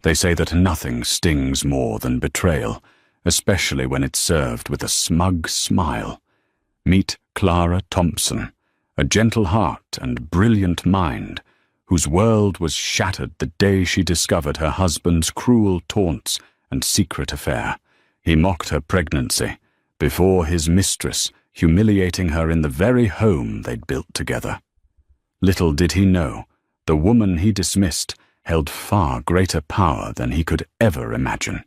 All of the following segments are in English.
They say that nothing stings more than betrayal, especially when it's served with a smug smile. Meet Clara Thompson, a gentle heart and brilliant mind, whose world was shattered the day she discovered her husband's cruel taunts and secret affair. He mocked her pregnancy before his mistress, humiliating her in the very home they'd built together. Little did he know, the woman he dismissed held far greater power than he could ever imagine.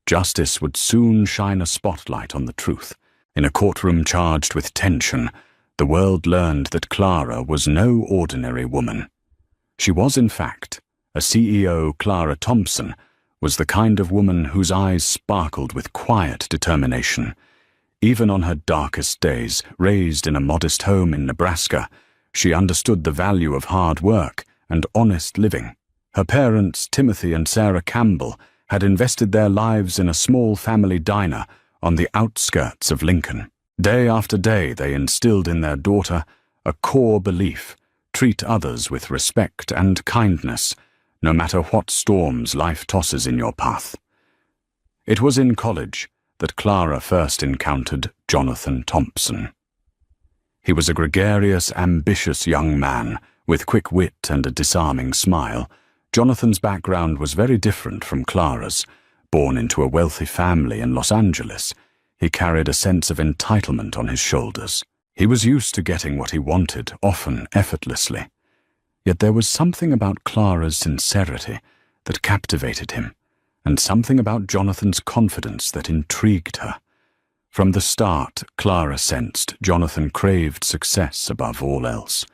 Justice would soon shine a spotlight on the truth. In a courtroom charged with tension, the world learned that Clara was no ordinary woman. She was, in fact, a CEO. Clara Thompson was the kind of woman whose eyes sparkled with quiet determination. Even on her darkest days, raised in a modest home in Nebraska, she understood the value of hard work and honest living. Her parents, Timothy and Sarah Campbell, had invested their lives in a small family diner on the outskirts of Lincoln. Day after day, they instilled in their daughter a core belief: treat others with respect and kindness, no matter what storms life tosses in your path. It was in college that Clara first encountered Jonathan Thompson. He was a gregarious, ambitious young man with quick wit and a disarming smile. Jonathan's background was very different from Clara's. Born into a wealthy family in Los Angeles, he carried a sense of entitlement on his shoulders. He was used to getting what he wanted, often effortlessly. Yet there was something about Clara's sincerity that captivated him, and something about Jonathan's confidence that intrigued her. From the start, Clara sensed Jonathan craved success above all else.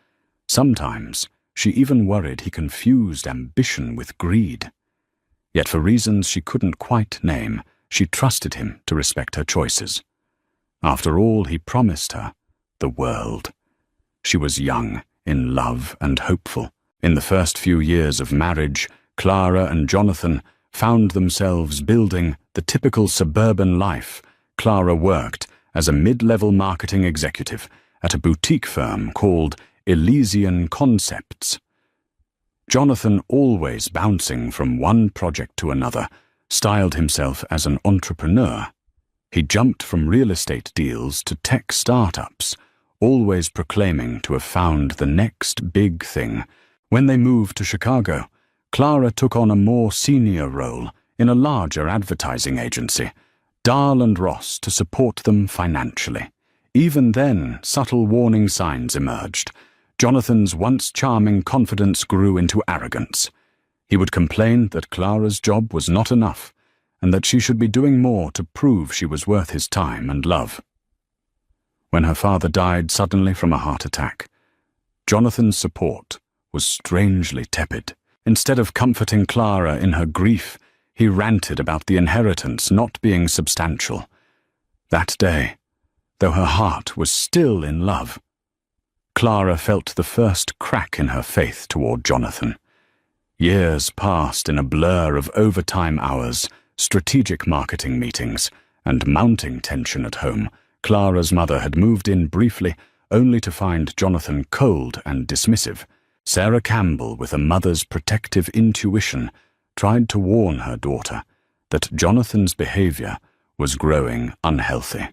Sometimes, she even worried he confused ambition with greed. Yet for reasons she couldn't quite name, she trusted him to respect her choices. After all, he promised her the world. She was young, in love, and hopeful. In the first few years of marriage, Clara and Jonathan found themselves building the typical suburban life. Clara worked as a mid-level marketing executive at a boutique firm called Elysian Concepts. Jonathan, always bouncing from one project to another, styled himself as an entrepreneur. He jumped from real estate deals to tech startups, always proclaiming to have found the next big thing. When they moved to Chicago, Clara took on a more senior role in a larger advertising agency, Dahl & Ross, to support them financially. Even then, subtle warning signs emerged. Jonathan's once charming confidence grew into arrogance. He would complain that Clara's job was not enough, and that she should be doing more to prove she was worth his time and love. When her father died suddenly from a heart attack, Jonathan's support was strangely tepid. Instead of comforting Clara in her grief, he ranted about the inheritance not being substantial. That day, though her heart was still in love, Clara felt the first crack in her faith toward Jonathan. Years passed in a blur of overtime hours, strategic marketing meetings, and mounting tension at home. Clara's mother had moved in briefly, only to find Jonathan cold and dismissive. Sarah Campbell, with a mother's protective intuition, tried to warn her daughter that Jonathan's behavior was growing unhealthy.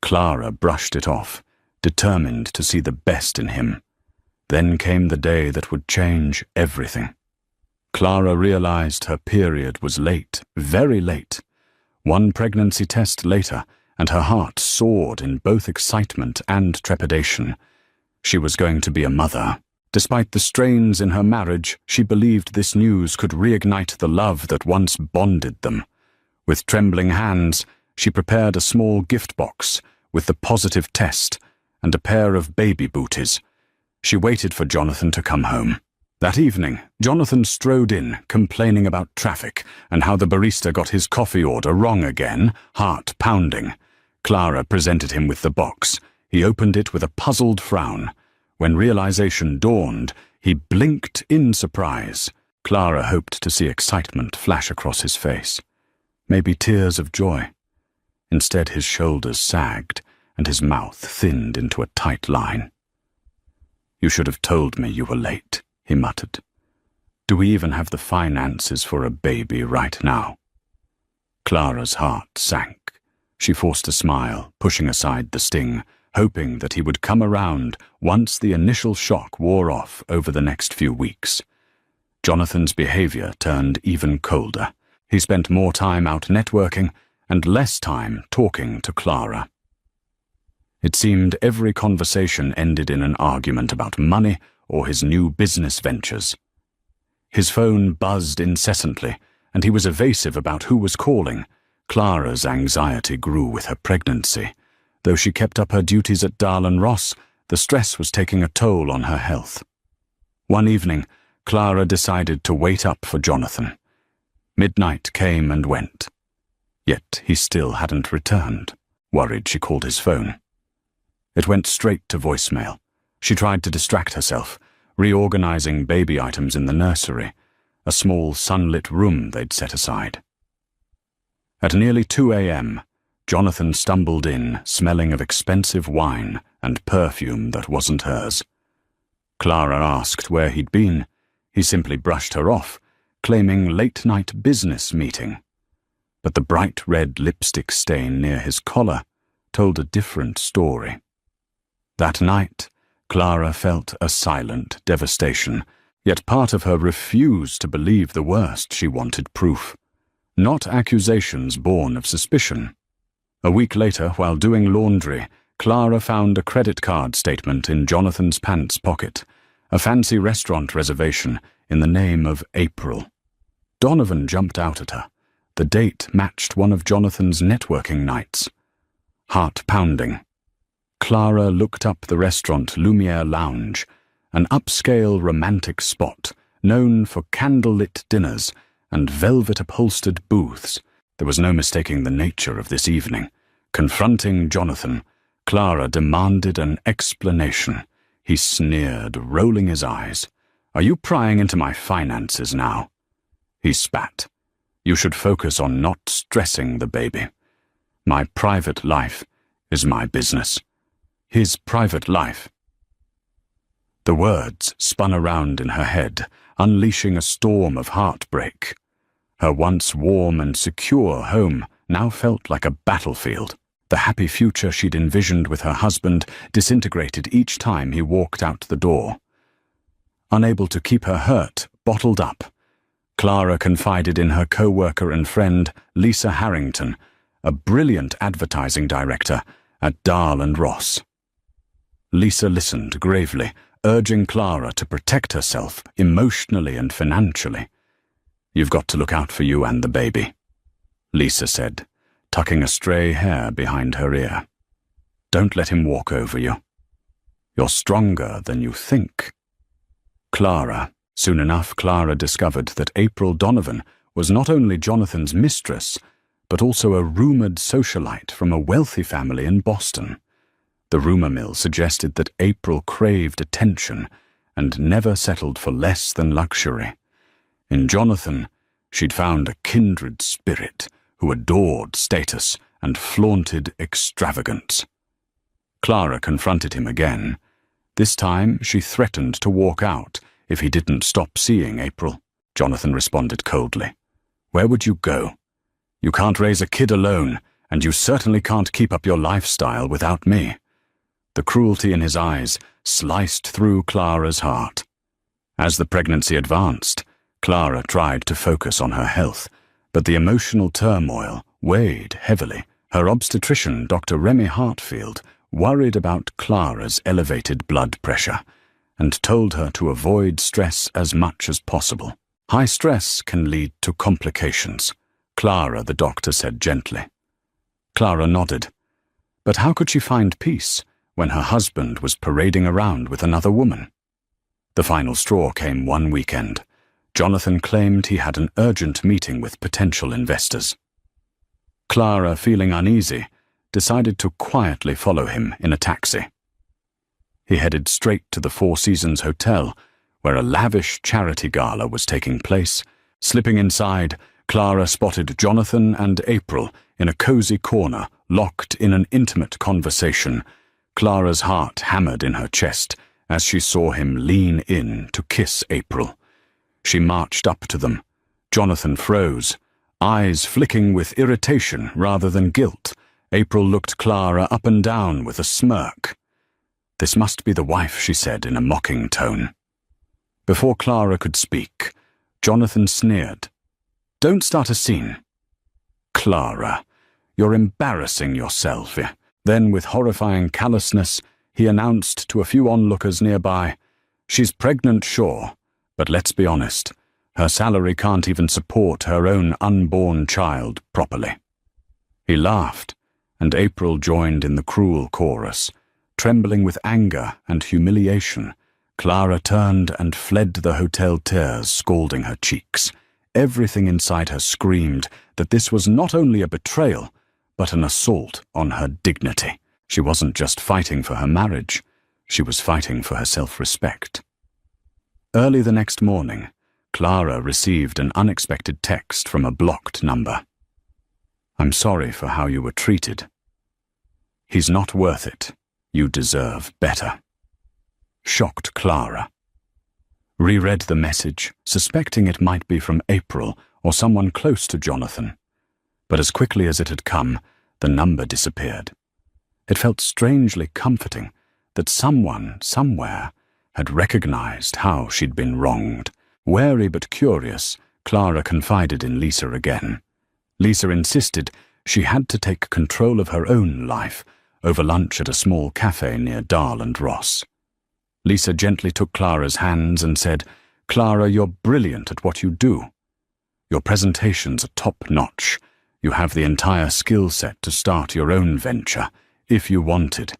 Clara brushed it off, determined to see the best in him. Then came the day that would change everything. Clara realized her period was late, very late. One pregnancy test later, and her heart soared in both excitement and trepidation. She was going to be a mother. Despite the strains in her marriage, she believed this news could reignite the love that once bonded them. With trembling hands, she prepared a small gift box with the positive test and a pair of baby booties. She waited for Jonathan to come home. That evening, Jonathan strode in, complaining about traffic and how the barista got his coffee order wrong again, heart pounding. Clara presented him with the box. He opened it with a puzzled frown. When realization dawned, he blinked in surprise. Clara hoped to see excitement flash across his face, maybe tears of joy. Instead, his shoulders sagged, and his mouth thinned into a tight line. "You should have told me you were late," he muttered. Do we even have the finances for a baby right now? Clara's heart sank. She forced a smile, pushing aside the sting, hoping that he would come around once the initial shock wore off over the next few weeks. Jonathan's behavior turned even colder. He spent more time out networking and less time talking to Clara. It seemed every conversation ended in an argument about money or his new business ventures. His phone buzzed incessantly, and he was evasive about who was calling. Clara's anxiety grew with her pregnancy. Though she kept up her duties at Dahl & Ross, the stress was taking a toll on her health. One evening, Clara decided to wait up for Jonathan. Midnight came and went. Yet he still hadn't returned. Worried, she called his phone. It went straight to voicemail. She tried to distract herself, reorganizing baby items in the nursery, a small sunlit room they'd set aside. At nearly 2 a.m., Jonathan stumbled in, smelling of expensive wine and perfume that wasn't hers. Clara asked where he'd been. He simply brushed her off, claiming late-night business meeting. But the bright red lipstick stain near his collar told a different story. That night, Clara felt a silent devastation, yet part of her refused to believe the worst. She wanted proof, not accusations born of suspicion. A week later, while doing laundry, Clara found a credit card statement in Jonathan's pants pocket, a fancy restaurant reservation in the name of April. Donovan jumped out at her. The date matched one of Jonathan's networking nights. Heart pounding. Clara looked up the restaurant Lumiere Lounge, an upscale romantic spot known for candlelit dinners and velvet-upholstered booths. There was no mistaking the nature of this evening. Confronting Jonathan, Clara demanded an explanation. He sneered, rolling his eyes. "Are you prying into my finances now?" He spat. "You should focus on not stressing the baby. My private life is my business." His private life. The words spun around in her head, unleashing a storm of heartbreak. Her once warm and secure home now felt like a battlefield. The happy future she'd envisioned with her husband disintegrated each time he walked out the door. Unable to keep her hurt bottled up, Clara confided in her co-worker and friend Lisa Harrington, a brilliant advertising director at Dahl & Ross. Lisa listened gravely, urging Clara to protect herself emotionally and financially. "You've got to look out for you and the baby," Lisa said, tucking a stray hair behind her ear. "Don't let him walk over you. You're stronger than you think." Soon enough, Clara discovered that April Donovan was not only Jonathan's mistress, but also a rumored socialite from a wealthy family in Boston. The rumor mill suggested that April craved attention and never settled for less than luxury. In Jonathan, she'd found a kindred spirit who adored status and flaunted extravagance. Clara confronted him again. This time, she threatened to walk out if he didn't stop seeing April. Jonathan responded coldly. "Where would you go? You can't raise a kid alone, and you certainly can't keep up your lifestyle without me." The cruelty in his eyes sliced through Clara's heart. As the pregnancy advanced, Clara tried to focus on her health, but the emotional turmoil weighed heavily. Her obstetrician, Dr. Remy Hartfield, worried about Clara's elevated blood pressure and told her to avoid stress as much as possible. "High stress can lead to complications," Clara, the doctor said gently. Clara nodded. But how could she find peace when her husband was parading around with another woman? The final straw came one weekend. Jonathan claimed he had an urgent meeting with potential investors. Clara, feeling uneasy, decided to quietly follow him in a taxi. He headed straight to the Four Seasons Hotel, where a lavish charity gala was taking place. Slipping inside, Clara spotted Jonathan and April in a cozy corner, locked in an intimate conversation. Clara's heart hammered in her chest as she saw him lean in to kiss April. She marched up to them. Jonathan froze, eyes flicking with irritation rather than guilt. April looked Clara up and down with a smirk. "This must be the wife," she said in a mocking tone. Before Clara could speak, Jonathan sneered. "Don't start a scene." "Clara, you're embarrassing yourself." Then, with horrifying callousness, he announced to a few onlookers nearby, "She's pregnant, sure, but let's be honest, her salary can't even support her own unborn child properly." He laughed, and April joined in the cruel chorus. Trembling with anger and humiliation, Clara turned and fled the hotel, tears scalding her cheeks. Everything inside her screamed that this was not only a betrayal, but an assault on her dignity. She wasn't just fighting for her marriage, she was fighting for her self-respect. Early the next morning, Clara received an unexpected text from a blocked number. "I'm sorry for how you were treated. He's not worth it. You deserve better." Shocked Clara reread the message, suspecting it might be from April or someone close to Jonathan. But as quickly as it had come, the number disappeared. It felt strangely comforting that someone, somewhere, had recognized how she'd been wronged. Wary but curious, Clara confided in Lisa again. Lisa insisted she had to take control of her own life over lunch at a small cafe near Dahl and Ross. Lisa gently took Clara's hands and said, "Clara, you're brilliant at what you do. Your presentations are top-notch. You have the entire skill set to start your own venture, if you wanted.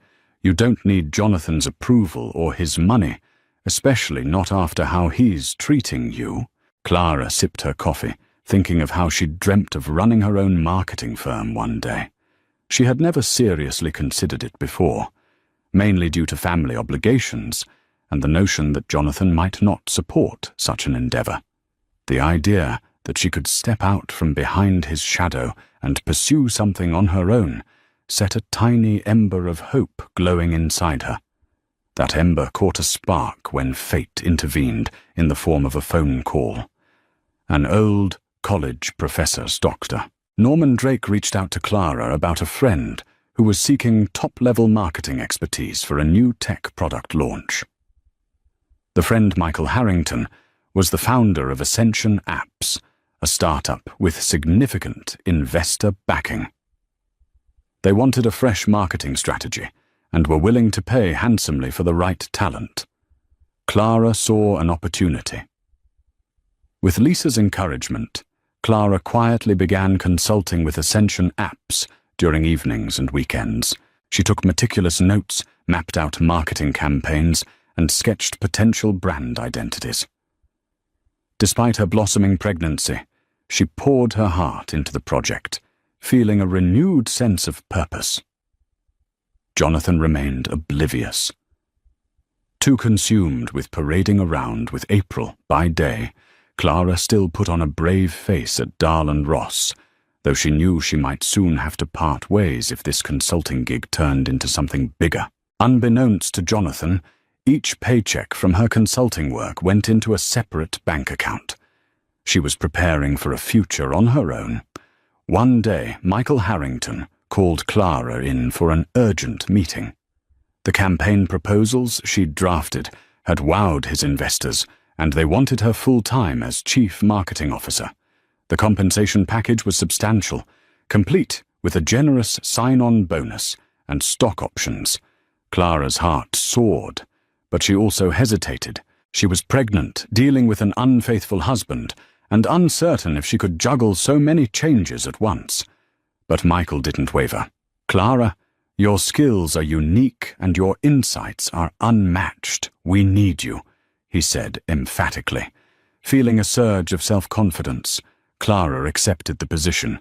You don't need Jonathan's approval or his money, especially not after how he's treating you." Clara sipped her coffee, thinking of how she'd dreamt of running her own marketing firm one day. She had never seriously considered it before, mainly due to family obligations and the notion that Jonathan might not support such an endeavor. The idea that she could step out from behind his shadow and pursue something on her own set a tiny ember of hope glowing inside her. That ember caught a spark when fate intervened in the form of a phone call. An old college professor's doctor. Norman Drake reached out to Clara about a friend who was seeking top-level marketing expertise for a new tech product launch. The friend, Michael Harrington, was the founder of Ascension Apps, a startup with significant investor backing. They wanted a fresh marketing strategy and were willing to pay handsomely for the right talent. Clara saw an opportunity. With Lisa's encouragement, Clara quietly began consulting with Ascension Apps during evenings and weekends. She took meticulous notes, mapped out marketing campaigns, and sketched potential brand identities. Despite her blossoming pregnancy, she poured her heart into the project, feeling a renewed sense of purpose. Jonathan remained oblivious. Too consumed with parading around with April by day, Clara still put on a brave face at Dahl and Ross, though she knew she might soon have to part ways if this consulting gig turned into something bigger. Unbeknownst to Jonathan, each paycheck from her consulting work went into a separate bank account. She was preparing for a future on her own. One day, Michael Harrington called Clara in for an urgent meeting. The campaign proposals she'd drafted had wowed his investors, and they wanted her full-time as Chief Marketing Officer. The compensation package was substantial, complete with a generous sign-on bonus and stock options. Clara's heart soared, but she also hesitated. She was pregnant, dealing with an unfaithful husband, and uncertain if she could juggle so many changes at once. But Michael didn't waver. "Clara, your skills are unique and your insights are unmatched. We need you," he said emphatically. Feeling a surge of self-confidence, Clara accepted the position.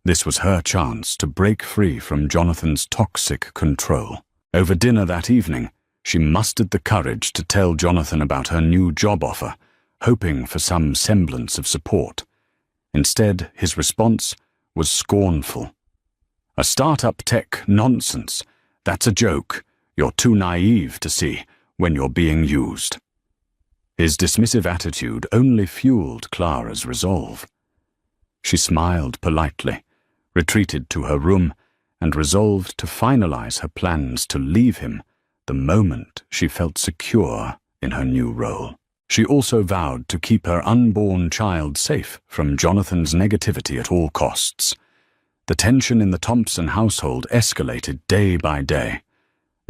This was her chance to break free from Jonathan's toxic control. Over dinner that evening, she mustered the courage to tell Jonathan about her new job offer, hoping for some semblance of support. Instead, his response was scornful. "A startup tech nonsense. That's a joke. You're too naive to see when you're being used." His dismissive attitude only fueled Clara's resolve. She smiled politely, retreated to her room, and resolved to finalize her plans to leave him the moment she felt secure in her new role. She also vowed to keep her unborn child safe from Jonathan's negativity at all costs. The tension in the Thompson household escalated day by day.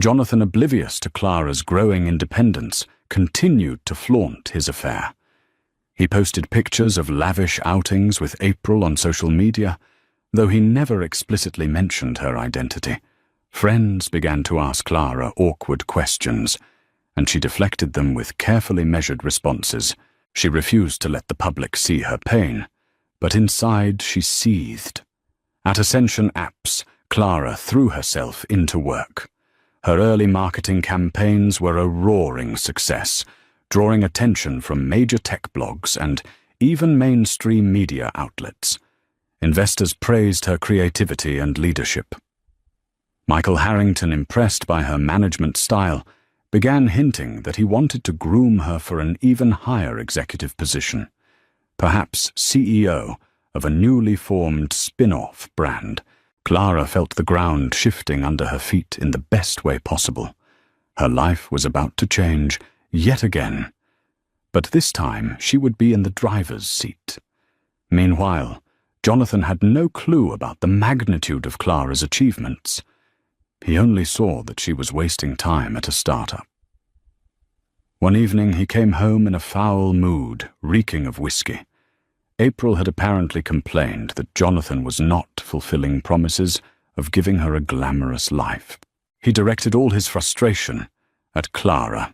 Jonathan, oblivious to Clara's growing independence, continued to flaunt his affair. He posted pictures of lavish outings with April on social media, though he never explicitly mentioned her identity. Friends began to ask Clara awkward questions, and she deflected them with carefully measured responses. She refused to let the public see her pain, but inside she seethed. At Ascension Apps, Clara threw herself into work. Her early marketing campaigns were a roaring success, drawing attention from major tech blogs and even mainstream media outlets. Investors praised her creativity and leadership. Michael Harrington, impressed by her management style, began hinting that he wanted to groom her for an even higher executive position, perhaps CEO of a newly formed spin-off brand. Clara felt the ground shifting under her feet in the best way possible. Her life was about to change yet again, but this time she would be in the driver's seat. Meanwhile, Jonathan had no clue about the magnitude of Clara's achievements. He only saw that she was wasting time at a startup. One evening he came home in a foul mood, reeking of whiskey. April had apparently complained that Jonathan was not fulfilling promises of giving her a glamorous life. He directed all his frustration at Clara.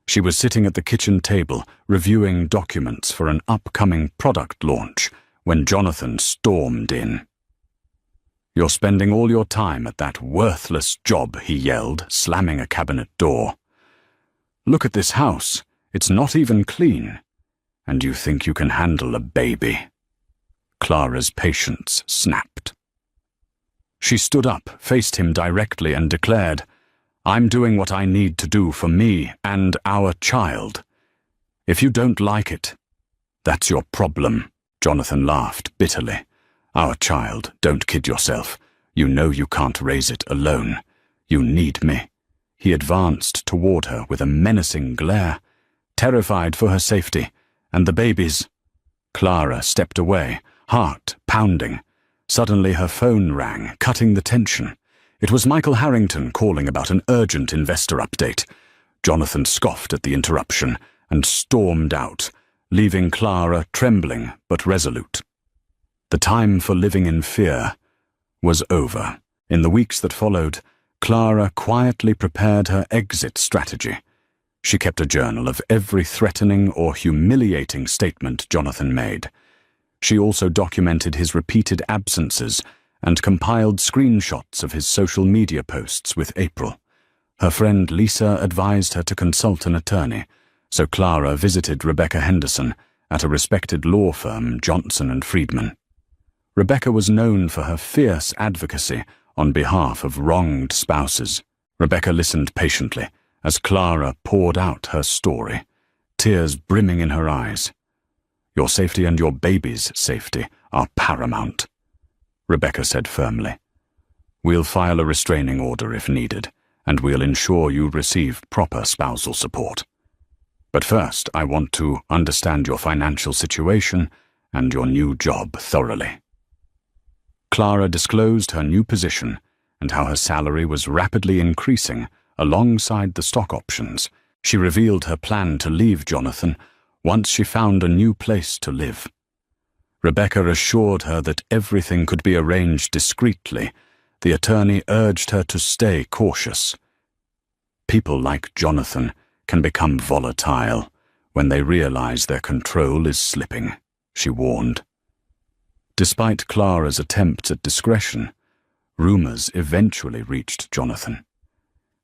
She was sitting at the kitchen table, reviewing documents for an upcoming product launch, when Jonathan stormed in. "You're spending all your time at that worthless job," he yelled, slamming a cabinet door. "Look at this house. It's not even clean. And you think you can handle a baby?" Clara's patience snapped. She stood up, faced him directly, and declared, "I'm doing what I need to do for me and our child. If you don't like it, that's your problem." Jonathan laughed bitterly. "Our child, don't kid yourself. You know you can't raise it alone. You need me." He advanced toward her with a menacing glare, terrified for her safety, and the babies. Clara stepped away, heart pounding. Suddenly her phone rang, cutting the tension. It was Michael Harrington calling about an urgent investor update. Jonathan scoffed at the interruption and stormed out, leaving Clara trembling but resolute. The time for living in fear was over. In the weeks that followed, Clara quietly prepared her exit strategy. She kept a journal of every threatening or humiliating statement Jonathan made. She also documented his repeated absences and compiled screenshots of his social media posts with April. Her friend Lisa advised her to consult an attorney, so Clara visited Rebecca Henderson at a respected law firm, Johnson & Friedman. Rebecca was known for her fierce advocacy on behalf of wronged spouses. Rebecca listened patiently as Clara poured out her story, tears brimming in her eyes. "Your safety and your baby's safety are paramount," Rebecca said firmly. "We'll file a restraining order if needed, and we'll ensure you receive proper spousal support. But first, I want to understand your financial situation and your new job thoroughly." Clara disclosed her new position and how her salary was rapidly increasing alongside the stock options. She revealed her plan to leave Jonathan once she found a new place to live. Rebecca assured her that everything could be arranged discreetly. The attorney urged her to stay cautious. People like Jonathan can become volatile when they realize their control is slipping, she warned. Despite Clara's attempts at discretion, rumors eventually reached Jonathan.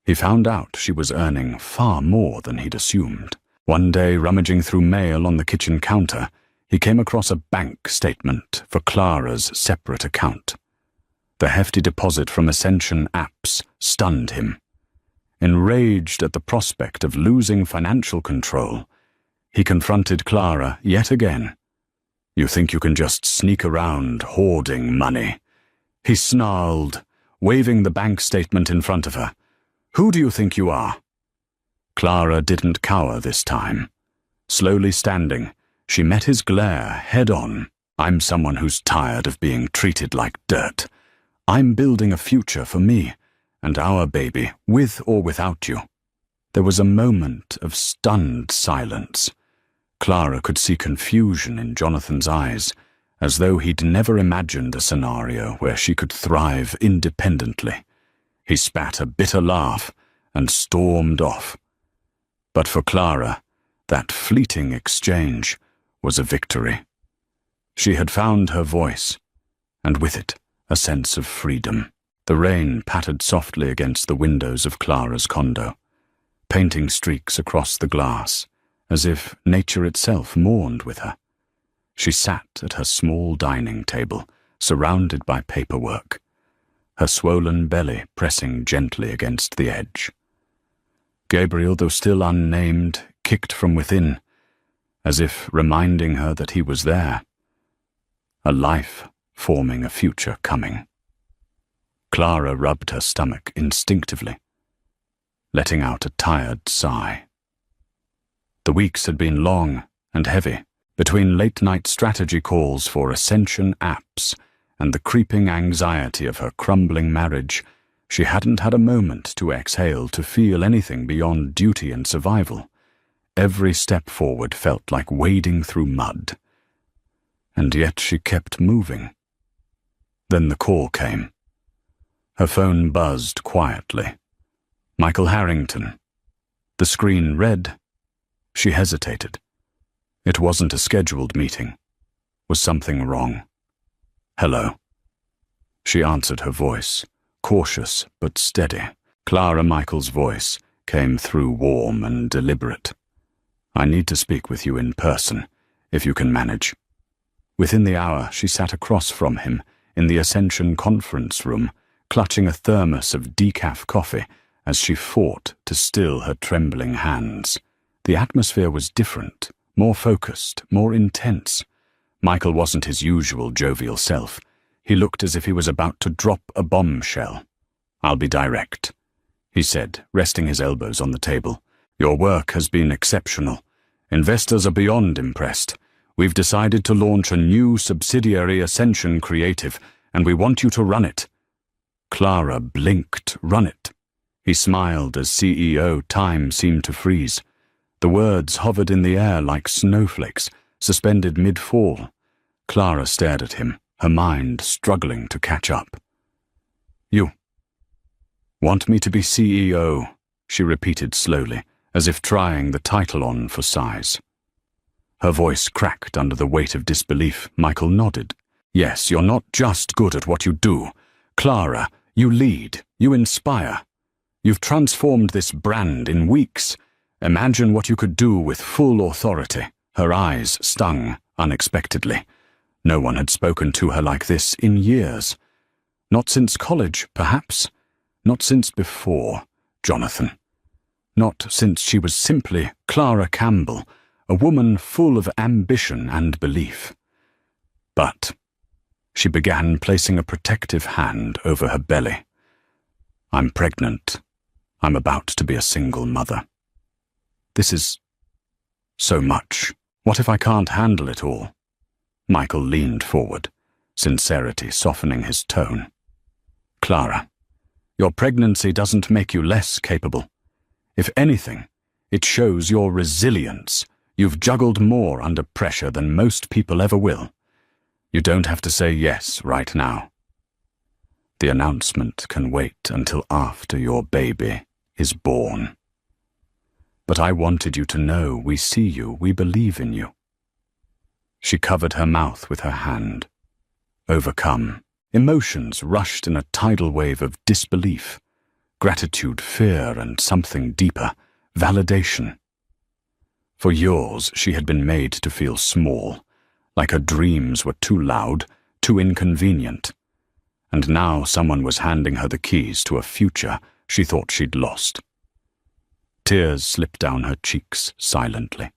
He found out she was earning far more than he'd assumed. One day, rummaging through mail on the kitchen counter, he came across a bank statement for Clara's separate account. The hefty deposit from Ascension Apps stunned him. Enraged at the prospect of losing financial control, he confronted Clara yet again. "You think you can just sneak around hoarding money?" he snarled, waving the bank statement in front of her. "Who do you think you are?" Clara didn't cower this time. Slowly standing, she met his glare head-on. "I'm someone who's tired of being treated like dirt. I'm building a future for me and our baby, with or without you." There was a moment of stunned silence. Clara could see confusion in Jonathan's eyes, as though he'd never imagined a scenario where she could thrive independently. He spat a bitter laugh and stormed off. But for Clara, that fleeting exchange was a victory. She had found her voice, and with it, a sense of freedom. The rain pattered softly against the windows of Clara's condo, painting streaks across the glass, as if nature itself mourned with her. She sat at her small dining table, surrounded by paperwork, her swollen belly pressing gently against the edge. Gabriel, though still unnamed, kicked from within, as if reminding her that he was there. A life forming a future coming. Clara rubbed her stomach instinctively, letting out a tired sigh. The weeks had been long and heavy, between late-night strategy calls for Ascension apps and the creeping anxiety of her crumbling marriage. She hadn't had a moment to exhale, to feel anything beyond duty and survival. Every step forward felt like wading through mud. And yet she kept moving. Then the call came. Her phone buzzed quietly. Michael Harrington. The screen read. She hesitated. It wasn't a scheduled meeting. Was something wrong? "Hello." She answered her voice, cautious but steady. Clara Michael's voice came through warm and deliberate. "I need to speak with you in person, if you can manage." Within the hour, she sat across from him in the Ascension conference room, clutching a thermos of decaf coffee as she fought to still her trembling hands. The atmosphere was different, more focused, more intense. Michael wasn't his usual jovial self. He looked as if he was about to drop a bombshell. "I'll be direct," he said, resting his elbows on the table. "Your work has been exceptional. Investors are beyond impressed. We've decided to launch a new subsidiary, Ascension Creative, and we want you to run it." Clara blinked. "Run it." He smiled as CEO. Time seemed to freeze. The words hovered in the air like snowflakes, suspended mid-fall. Clara stared at him, her mind struggling to catch up. "You want me to be CEO?" she repeated slowly, as if trying the title on for size. Her voice cracked under the weight of disbelief. Michael nodded. "Yes, you're not just good at what you do. Clara, you lead, you inspire. You've transformed this brand in weeks. Imagine what you could do with full authority." Her eyes stung unexpectedly. No one had spoken to her like this in years. Not since college, perhaps. Not since before, Jonathan. Not since she was simply Clara Campbell, a woman full of ambition and belief. But she began placing a protective hand over her belly. "I'm pregnant. I'm about to be a single mother. This is so much. What if I can't handle it all?" Michael leaned forward, sincerity softening his tone. "Clara, your pregnancy doesn't make you less capable. If anything, it shows your resilience. You've juggled more under pressure than most people ever will. You don't have to say yes right now. The announcement can wait until after your baby is born. But I wanted you to know we see you, we believe in you." She covered her mouth with her hand. Overcome, emotions rushed in a tidal wave of disbelief, gratitude, fear, and something deeper, validation. For years, she had been made to feel small, like her dreams were too loud, too inconvenient. And now someone was handing her the keys to a future she thought she'd lost. Tears slipped down her cheeks silently.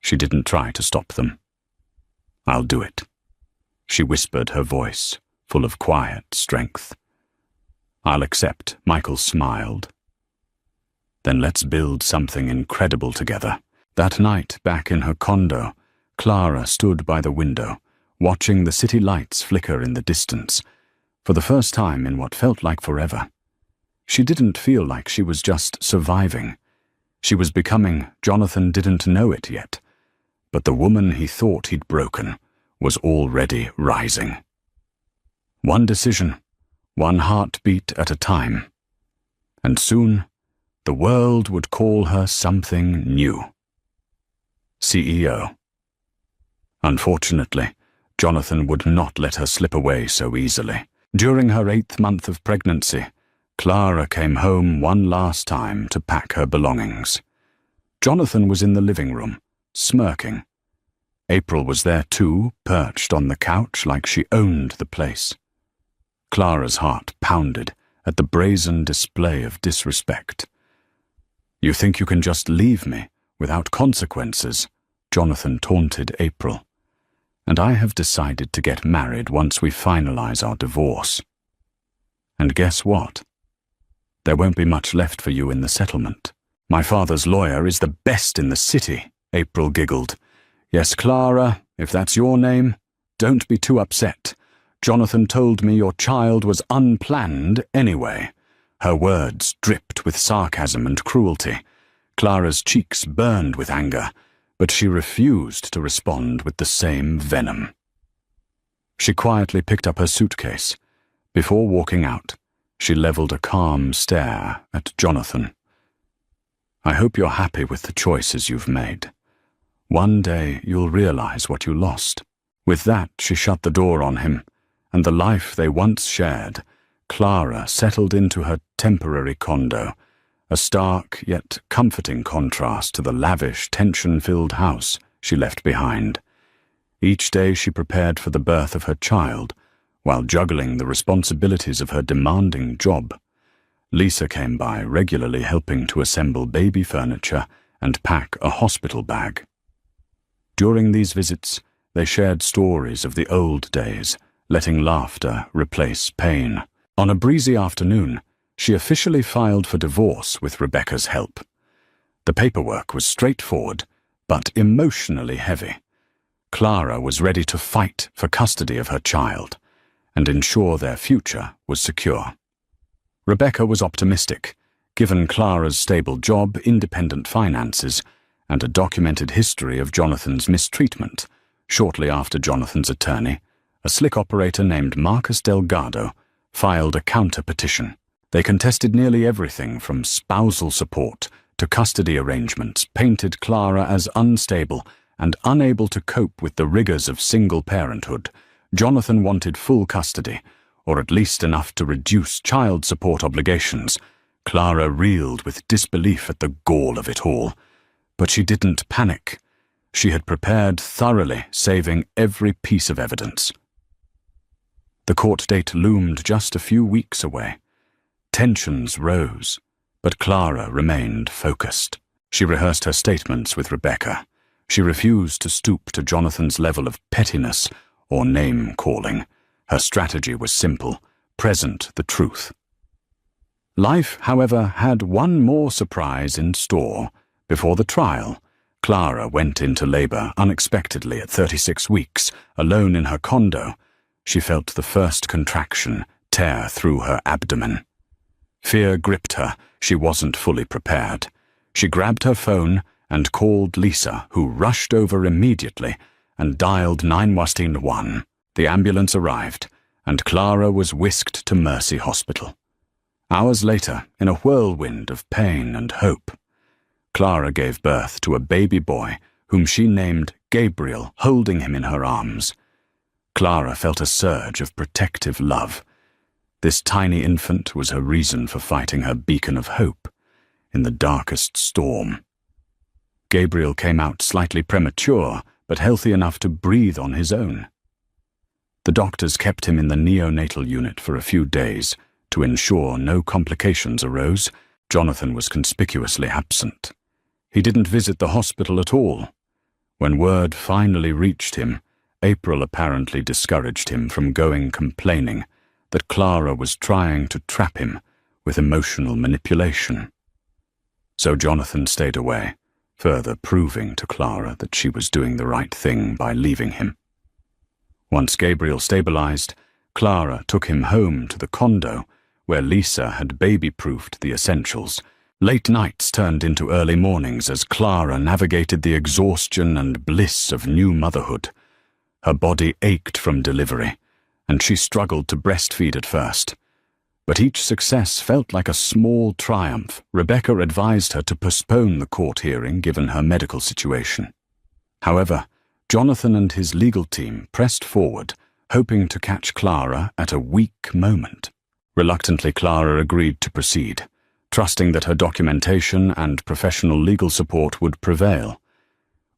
She didn't try to stop them. "I'll do it," she whispered, her voice full of quiet strength. "I'll accept," Michael smiled. "Then let's build something incredible together." That night, back in her condo, Clara stood by the window, watching the city lights flicker in the distance, for the first time in what felt like forever. She didn't feel like she was just surviving. She was becoming. Jonathan didn't know it yet, but the woman he thought he'd broken was already rising. One decision, one heartbeat at a time. And soon, the world would call her something new. CEO. Unfortunately, Jonathan would not let her slip away so easily. During her 8th month of pregnancy, Clara came home one last time to pack her belongings. Jonathan was in the living room, smirking. April was there too, perched on the couch like she owned the place. Clara's heart pounded at the brazen display of disrespect. "You think you can just leave me without consequences?" Jonathan taunted April. "And I have decided to get married once we finalize our divorce. And guess what? There won't be much left for you in the settlement. My father's lawyer is the best in the city," April giggled. "Yes, Clara, if that's your name, don't be too upset. Jonathan told me your child was unplanned anyway." Her words dripped with sarcasm and cruelty. Clara's cheeks burned with anger, but she refused to respond with the same venom. She quietly picked up her suitcase. Before walking out, she leveled a calm stare at Jonathan. "I hope you're happy with the choices you've made. One day you'll realize what you lost." With that, she shut the door on him, and the life they once shared, Clara settled into her temporary condo, a stark yet comforting contrast to the lavish, tension-filled house she left behind. Each day she prepared for the birth of her child, while juggling the responsibilities of her demanding job. Lisa came by, regularly helping to assemble baby furniture and pack a hospital bag. During these visits, they shared stories of the old days, letting laughter replace pain. On a breezy afternoon, she officially filed for divorce with Rebecca's help. The paperwork was straightforward, but emotionally heavy. Clara was ready to fight for custody of her child and ensure their future was secure. Rebecca was optimistic, given Clara's stable job, independent finances, and a documented history of Jonathan's mistreatment. Shortly after Jonathan's attorney, a slick operator named Marcus Delgado, filed a counter-petition. They contested nearly everything from spousal support to custody arrangements, painted Clara as unstable and unable to cope with the rigors of single parenthood. Jonathan wanted full custody, or at least enough to reduce child support obligations. Clara reeled with disbelief at the gall of it all. But she didn't panic. She had prepared thoroughly, saving every piece of evidence. The court date loomed just a few weeks away. Tensions rose, but Clara remained focused. She rehearsed her statements with Rebecca. She refused to stoop to Jonathan's level of pettiness or name-calling. Her strategy was simple: present the truth. Life, however, had one more surprise in store. Before the trial, Clara went into labor unexpectedly at 36 weeks, alone in her condo. She felt the first contraction tear through her abdomen. Fear gripped her. She wasn't fully prepared. She grabbed her phone and called Lisa, who rushed over immediately and dialed 911. The ambulance arrived, and Clara was whisked to Mercy Hospital. Hours later, in a whirlwind of pain and hope, Clara gave birth to a baby boy whom she named Gabriel, holding him in her arms. Clara felt a surge of protective love. This tiny infant was her reason for fighting her beacon of hope in the darkest storm. Gabriel came out slightly premature, but healthy enough to breathe on his own. The doctors kept him in the neonatal unit for a few days to ensure no complications arose. Jonathan was conspicuously absent. He didn't visit the hospital at all. When word finally reached him, April apparently discouraged him from going, complaining that Clara was trying to trap him with emotional manipulation. So Jonathan stayed away, further proving to Clara that she was doing the right thing by leaving him. Once Gabriel stabilized, Clara took him home to the condo where Lisa had baby-proofed the essentials. Late nights turned into early mornings as Clara navigated the exhaustion and bliss of new motherhood. Her body ached from delivery, and she struggled to breastfeed at first. But each success felt like a small triumph. Rebecca advised her to postpone the court hearing given her medical situation. However, Jonathan and his legal team pressed forward, hoping to catch Clara at a weak moment. Reluctantly, Clara agreed to proceed, trusting that her documentation and professional legal support would prevail.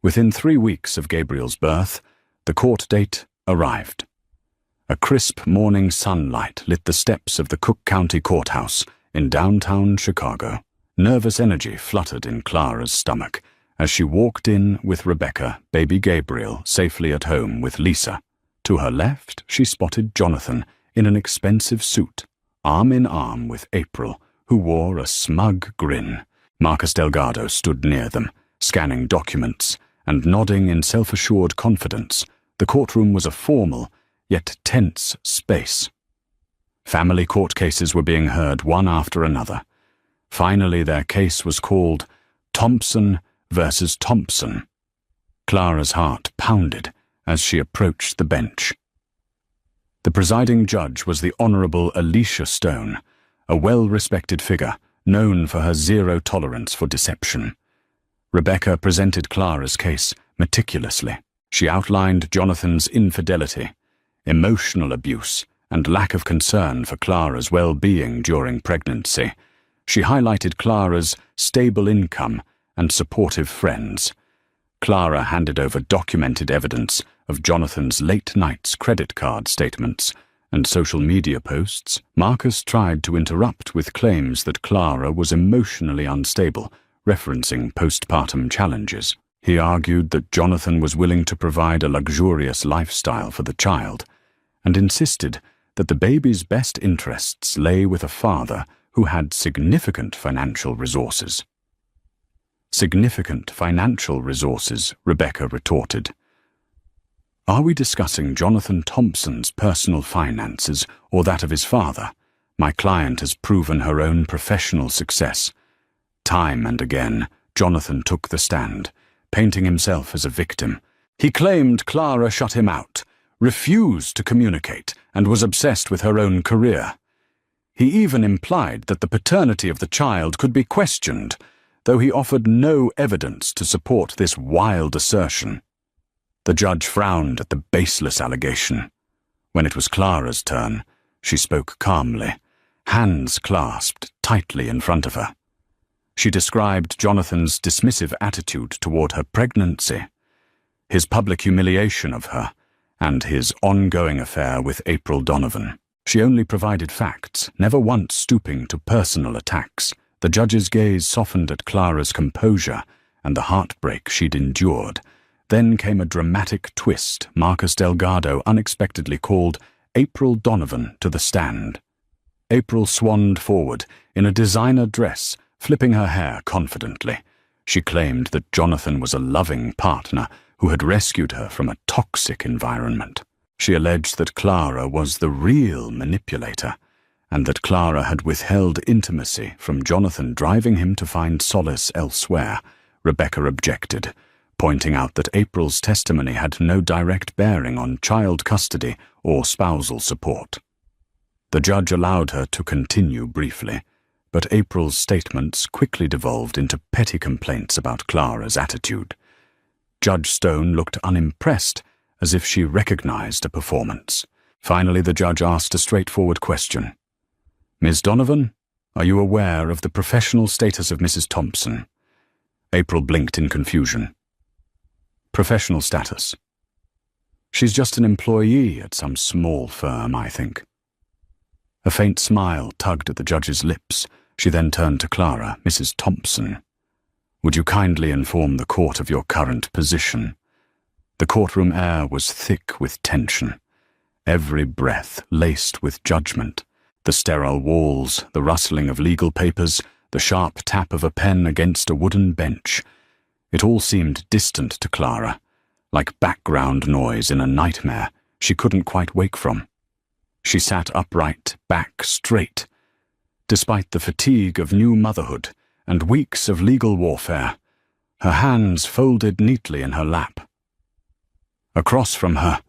Within 3 weeks of Gabriel's birth, the court date arrived. A crisp morning sunlight lit the steps of the Cook County Courthouse in downtown Chicago. Nervous energy fluttered in Clara's stomach as she walked in with Rebecca, baby Gabriel, safely at home with Lisa. To her left, she spotted Jonathan in an expensive suit, arm in arm with April, who wore a smug grin. Marcus Delgado stood near them, scanning documents and nodding in self-assured confidence. The courtroom was a formal, yet tense space. Family court cases were being heard one after another. Finally, their case was called Thompson versus Thompson. Clara's heart pounded as she approached the bench. The presiding judge was the Honorable Alicia Stone, a well-respected figure known for her zero tolerance for deception. Rebecca presented Clara's case meticulously. She outlined Jonathan's infidelity, emotional abuse, and lack of concern for Clara's well-being during pregnancy. She highlighted Clara's stable income and supportive friends. Clara handed over documented evidence of Jonathan's late nights credit card statements and social media posts. Marcus tried to interrupt with claims that Clara was emotionally unstable, referencing postpartum challenges. He argued that Jonathan was willing to provide a luxurious lifestyle for the child, and insisted that the baby's best interests lay with a father who had significant financial resources. Significant financial resources, Rebecca retorted. Are we discussing Jonathan Thompson's personal finances or that of his father? My client has proven her own professional success. Time and again, Jonathan took the stand, painting himself as a victim. He claimed Clara shut him out, refused to communicate, and was obsessed with her own career. He even implied that the paternity of the child could be questioned, though he offered no evidence to support this wild assertion. The judge frowned at the baseless allegation. When it was Clara's turn, she spoke calmly, hands clasped tightly in front of her. She described Jonathan's dismissive attitude toward her pregnancy, his public humiliation of her, and his ongoing affair with April Donovan. She only provided facts, never once stooping to personal attacks. The judge's gaze softened at Clara's composure and the heartbreak she'd endured. Then came a dramatic twist. Marcus Delgado unexpectedly called April Donovan to the stand. April swanned forward in a designer dress, flipping her hair confidently. She claimed that Jonathan was a loving partner who had rescued her from a toxic environment. She alleged that Clara was the real manipulator, and that Clara had withheld intimacy from Jonathan, driving him to find solace elsewhere. Rebecca objected, pointing out that April's testimony had no direct bearing on child custody or spousal support. The judge allowed her to continue briefly, but April's statements quickly devolved into petty complaints about Clara's attitude. Judge Stone looked unimpressed, as if she recognized a performance. Finally, the judge asked a straightforward question. Ms. Donovan, are you aware of the professional status of Mrs. Thompson? April blinked in confusion. Professional status. She's just an employee at some small firm, I think. A faint smile tugged at the judge's lips, She then turned to Clara. "Mrs. Thompson, would you kindly inform the court of your current position?" The courtroom air was thick with tension, every breath laced with judgment. The sterile walls, the rustling of legal papers, the sharp tap of a pen against a wooden bench. It all seemed distant to Clara, like background noise in a nightmare she couldn't quite wake from. She sat upright, back straight. Despite the fatigue of new motherhood and weeks of legal warfare, her hands folded neatly in her lap. Across from her,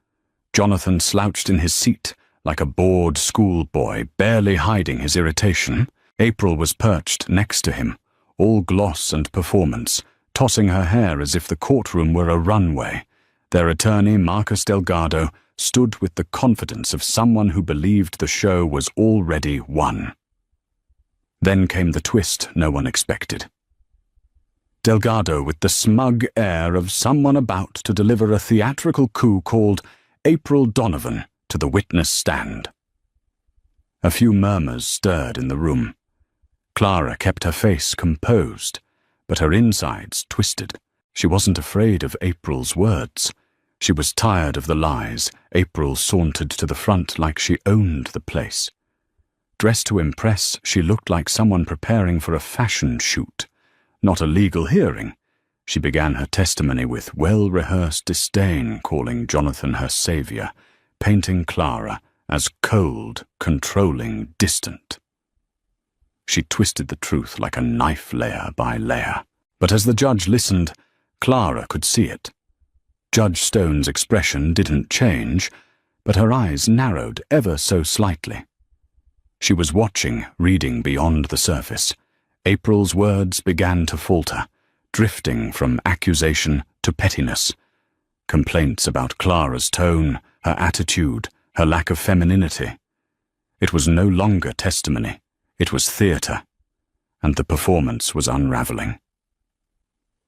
Jonathan slouched in his seat like a bored schoolboy, barely hiding his irritation. April was perched next to him, all gloss and performance, tossing her hair as if the courtroom were a runway. Their attorney, Marcus Delgado, stood with the confidence of someone who believed the show was already won. Then came the twist no one expected. Delgado, with the smug air of someone about to deliver a theatrical coup, called April Donovan to the witness stand. A few murmurs stirred in the room. Clara kept her face composed, but her insides twisted. She wasn't afraid of April's words. She was tired of the lies. April sauntered to the front like she owned the place. Dressed to impress, she looked like someone preparing for a fashion shoot, not a legal hearing. She began her testimony with well-rehearsed disdain, calling Jonathan her savior, painting Clara as cold, controlling, distant. She twisted the truth like a knife layer by layer. But as the judge listened, Clara could see it. Judge Stone's expression didn't change, but her eyes narrowed ever so slightly. She was watching, reading beyond the surface. April's words began to falter, drifting from accusation to pettiness. Complaints about Clara's tone, her attitude, her lack of femininity. It was no longer testimony. It was theatre, and the performance was unraveling.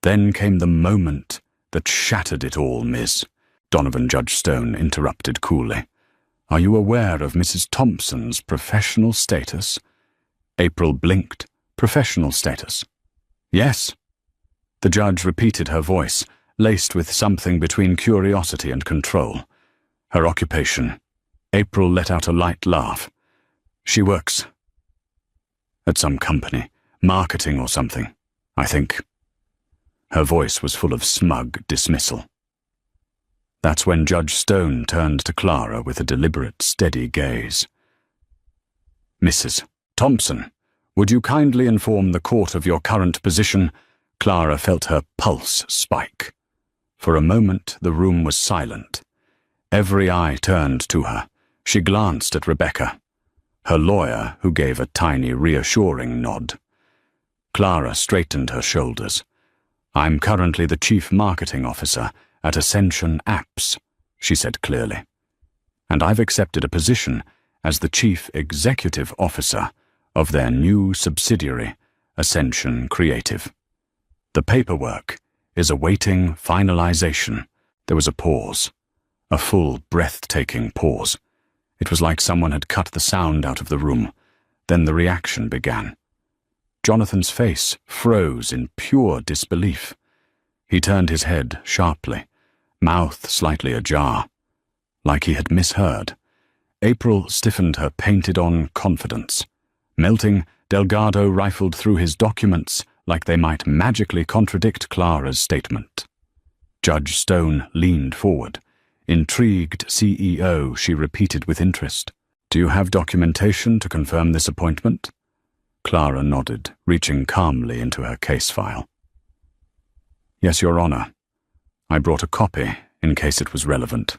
Then came the moment that shattered it all, Miss. Donovan Judge Stone interrupted coolly. "Are you aware of Mrs. Thompson's professional status?" April blinked. "Professional status?" "Yes." The judge repeated her voice, laced with something between curiosity and control. "Her occupation." April let out a light laugh. "She works at some company, marketing or something, I think." Her voice was full of smug dismissal. That's when Judge Stone turned to Clara with a deliberate, steady gaze. "Mrs. Thompson, would you kindly inform the court of your current position?" Clara felt her pulse spike. For a moment, the room was silent. Every eye turned to her. She glanced at Rebecca, her lawyer, who gave a tiny, reassuring nod. Clara straightened her shoulders. "I'm currently the Chief Marketing Officer at Ascension Apps," she said clearly. "And I've accepted a position as the Chief Executive Officer of their new subsidiary, Ascension Creative. The paperwork is awaiting finalization." There was a pause, a full, breathtaking pause. It was like someone had cut the sound out of the room. Then the reaction began. Jonathan's face froze in pure disbelief. He turned his head sharply, mouth slightly ajar, like he had misheard. April stiffened her painted-on confidence. Melting, Delgado rifled through his documents like they might magically contradict Clara's statement. Judge Stone leaned forward. Intrigued CEO, she repeated with interest. "Do you have documentation to confirm this appointment?" Clara nodded, reaching calmly into her case file. "Yes, Your Honor. I brought a copy in case it was relevant."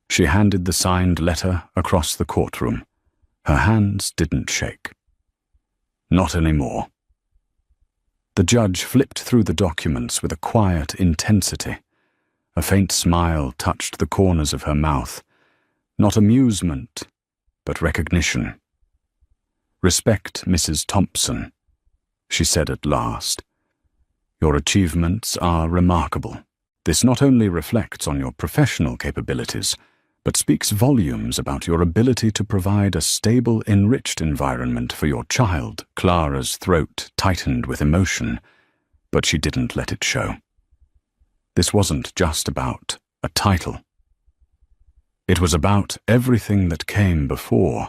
She handed the signed letter across the courtroom. Her hands didn't shake. "Not anymore." The judge flipped through the documents with a quiet intensity. A faint smile touched the corners of her mouth. Not amusement, but recognition. "Respect, Mrs. Thompson," she said at last. "Your achievements are remarkable. This not only reflects on your professional capabilities, but speaks volumes about your ability to provide a stable, enriched environment for your child. Clara's throat tightened with emotion, but she didn't let it show. This wasn't just about a title. It was about everything that came before,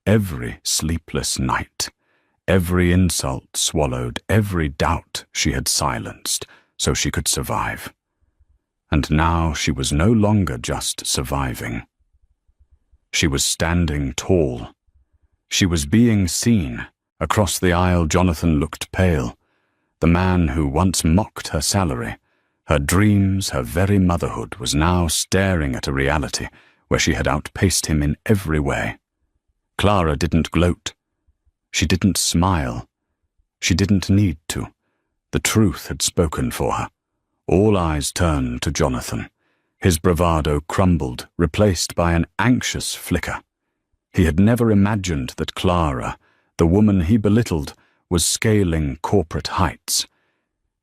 every sleepless night, every insult swallowed, every doubt she had silenced so she could survive. And now she was no longer just surviving. She was standing tall. She was being seen. Across the aisle, Jonathan looked pale. The man who once mocked her salary, her dreams, her very motherhood, was now staring at a reality where she had outpaced him in every way. Clara didn't gloat. She didn't smile. She didn't need to. The truth had spoken for her. All eyes turned to Jonathan. His bravado crumbled, replaced by an anxious flicker. He had never imagined that Clara, the woman he belittled, was scaling corporate heights.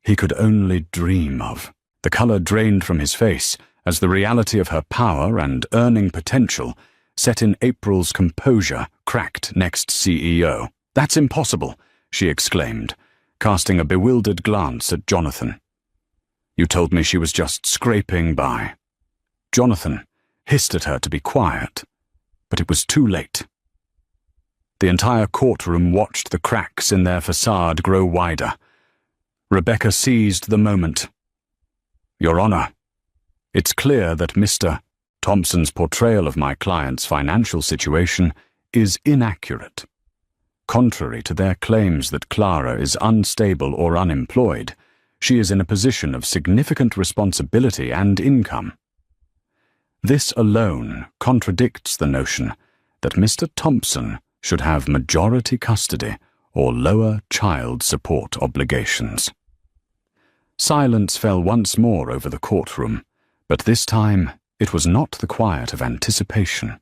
He could only dream of. The color drained from his face as the reality of her power and earning potential set in April's composure cracked next CEO. "That's impossible," she exclaimed, casting a bewildered glance at Jonathan. "You told me she was just scraping by." Jonathan hissed at her to be quiet, but it was too late. The entire courtroom watched the cracks in their facade grow wider. Rebecca seized the moment. "Your Honor, it's clear that Mr. Thompson's portrayal of my client's financial situation is inaccurate. Contrary to their claims that Clara is unstable or unemployed, she is in a position of significant responsibility and income. This alone contradicts the notion that Mr. Thompson should have majority custody or lower child support obligations." Silence fell once more over the courtroom, but this time it was not the quiet of anticipation.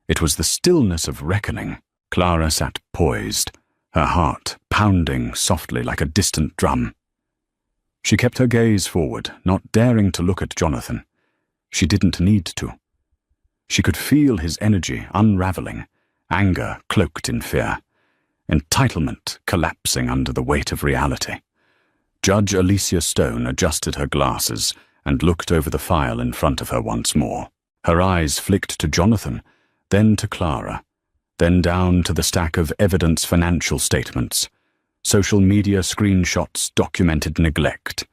It was the stillness of reckoning. Clara sat poised, her heart pounding softly like a distant drum. She kept her gaze forward, not daring to look at Jonathan. She didn't need to. She could feel his energy unraveling, anger cloaked in fear, entitlement collapsing under the weight of reality. Judge Alicia Stone adjusted her glasses and looked over the file in front of her once more. Her eyes flicked to Jonathan, then to Clara, then down to the stack of evidence financial statements. Social media screenshots documented neglect.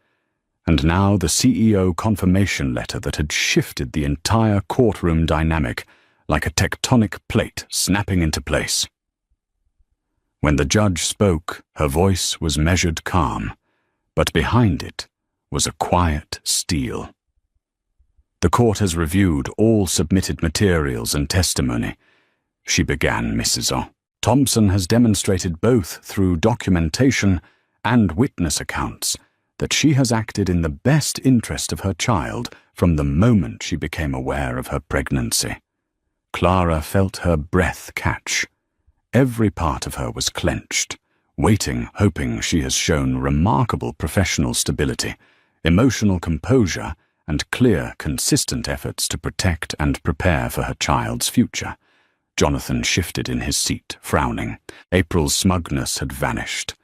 And now the CEO confirmation letter that had shifted the entire courtroom dynamic like a tectonic plate snapping into place. When the judge spoke, her voice was measured calm, but behind it was a quiet steel. "The court has reviewed all submitted materials and testimony," she began, Mrs. O. "Thompson has demonstrated both through documentation and witness accounts that she has acted in the best interest of her child from the moment she became aware of her pregnancy." Clara felt her breath catch. Every part of her was clenched, waiting, hoping. She has shown remarkable professional stability, emotional composure, and clear, consistent efforts to protect and prepare for her child's future. Jonathan shifted in his seat, frowning. April's smugness had vanished.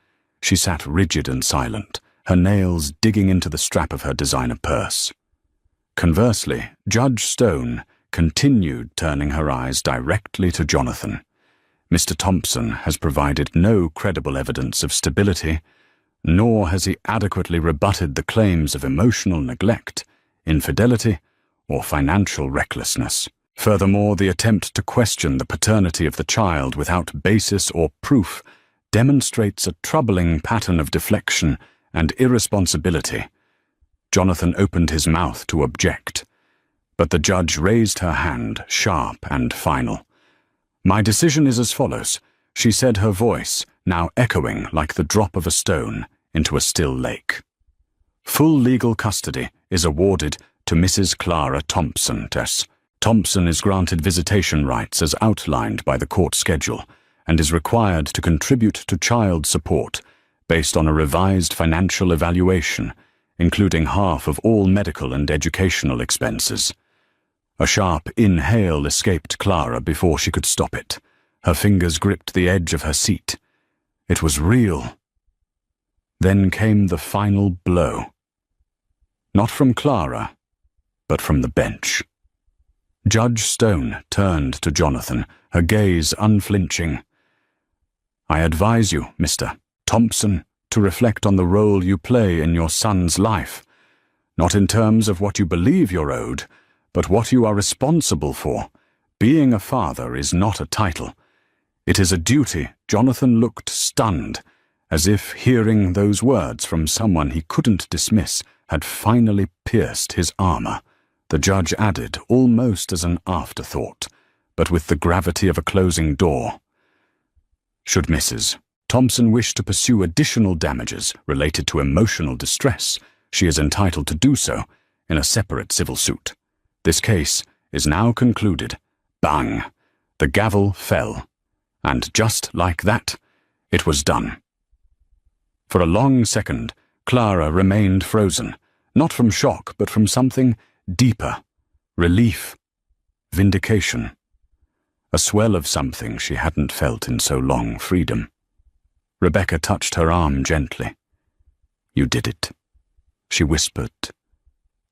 She sat rigid and silent, her nails digging into the strap of her designer purse. Conversely, Judge Stone continued turning her eyes directly to Jonathan. "Mr. Thompson has provided no credible evidence of stability, nor has he adequately rebutted the claims of emotional neglect, infidelity, or financial recklessness. Furthermore, the attempt to question the paternity of the child without basis or proof demonstrates a troubling pattern of deflection and irresponsibility." Jonathan opened his mouth to object, but the judge raised her hand, sharp and final. "My decision is as follows," she said, her voice now echoing like the drop of a stone into a still lake. "Full legal custody is awarded to Mrs. Clara Thompson, Tess. Thompson is granted visitation rights as outlined by the court schedule and is required to contribute to child support based on a revised financial evaluation, including half of all medical and educational expenses. A sharp inhale escaped Clara before she could stop it. Her fingers gripped the edge of her seat. It was real. Then came the final blow. Not from Clara, but from the bench. Judge Stone turned to Jonathan, her gaze unflinching. "I advise you, Mr. Thompson, to reflect on the role you play in your son's life, not in terms of what you believe you're owed, but what you are responsible for. Being a father is not a title. It is a duty." Jonathan looked stunned, as if hearing those words from someone he couldn't dismiss had finally pierced his armor. The judge added, almost as an afterthought, but with the gravity of a closing door. "Should Mrs. Thompson wish to pursue additional damages related to emotional distress, she is entitled to do so in a separate civil suit. This case is now concluded." Bang! The gavel fell. And just like that, it was done. For a long second, Clara remained frozen, not from shock, but from something deeper. Relief. Vindication. A swell of something she hadn't felt in so long. Freedom. Rebecca touched her arm gently. "You did it," she whispered.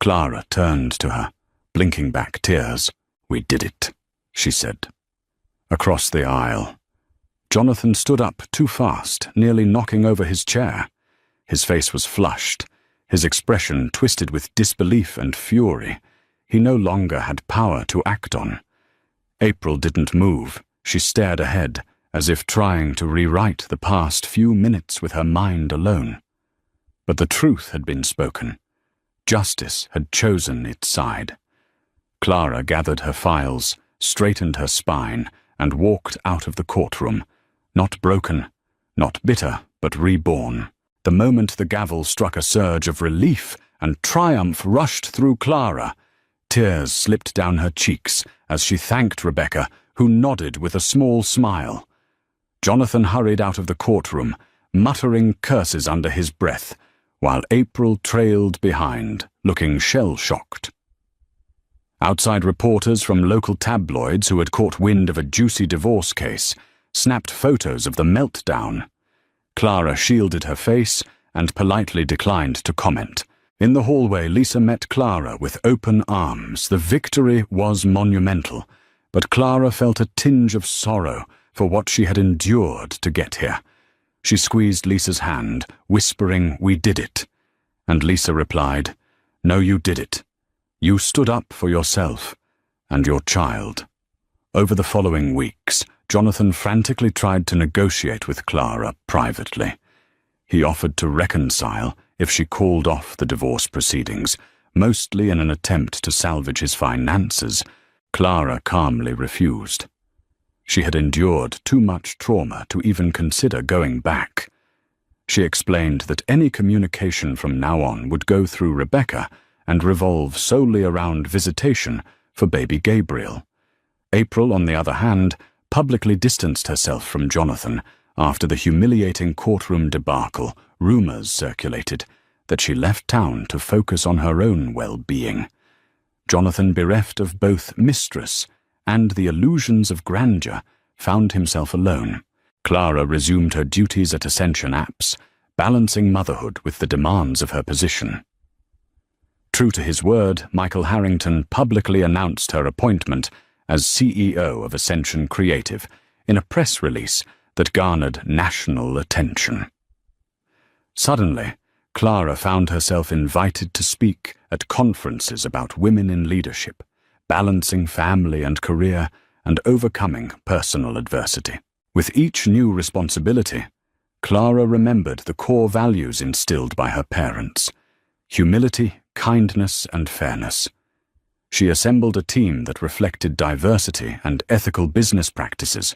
Clara turned to her, blinking back tears. "We did it," she said. Across the aisle, Jonathan stood up too fast, nearly knocking over his chair. His face was flushed, his expression twisted with disbelief and fury. He no longer had power to act on. April didn't move. She stared ahead, as if trying to rewrite the past few minutes with her mind alone. But the truth had been spoken. Justice had chosen its side. Clara gathered her files, straightened her spine, and walked out of the courtroom, not broken, not bitter, but reborn. The moment the gavel struck, a surge of relief and triumph rushed through Clara. Tears slipped down her cheeks as she thanked Rebecca, who nodded with a small smile. Jonathan hurried out of the courtroom, muttering curses under his breath, while April trailed behind, looking shell-shocked. Outside, reporters from local tabloids who had caught wind of a juicy divorce case snapped photos of the meltdown. Clara shielded her face and politely declined to comment. In the hallway, Lisa met Clara with open arms. The victory was monumental, but Clara felt a tinge of sorrow for what she had endured to get here. She squeezed Lisa's hand, whispering, "We did it." And Lisa replied, "No, you did it. You stood up for yourself and your child." Over the following weeks, Jonathan frantically tried to negotiate with Clara privately. He offered to reconcile if she called off the divorce proceedings, mostly in an attempt to salvage his finances. Clara calmly refused. She had endured too much trauma to even consider going back. She explained that any communication from now on would go through Rebecca and revolve solely around visitation for baby Gabriel. April, on the other hand, publicly distanced herself from Jonathan after the humiliating courtroom debacle. Rumors circulated that she left town to focus on her own well-being. Jonathan, bereft of both mistress and the illusions of grandeur, found himself alone. Clara resumed her duties at Ascension Apps, balancing motherhood with the demands of her position. True to his word, Michael Harrington publicly announced her appointment as CEO of Ascension Creative in a press release that garnered national attention. Suddenly, Clara found herself invited to speak at conferences about women in leadership, balancing family and career, and overcoming personal adversity. With each new responsibility, Clara remembered the core values instilled by her parents: humility, kindness, and fairness. She assembled a team that reflected diversity and ethical business practices.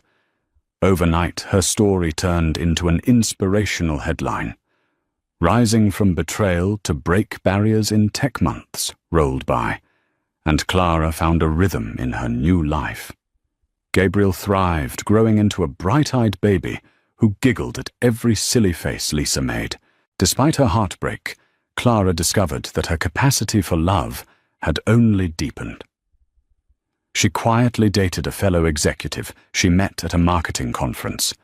Overnight, her story turned into an inspirational headline. "Rising from betrayal to break barriers in tech months" rolled by, and Clara found a rhythm in her new life. Gabriel thrived, growing into a bright-eyed baby who giggled at every silly face Lisa made. Despite her heartbreak, Clara discovered that her capacity for love had only deepened. She quietly dated a fellow executive she met at a marketing conference,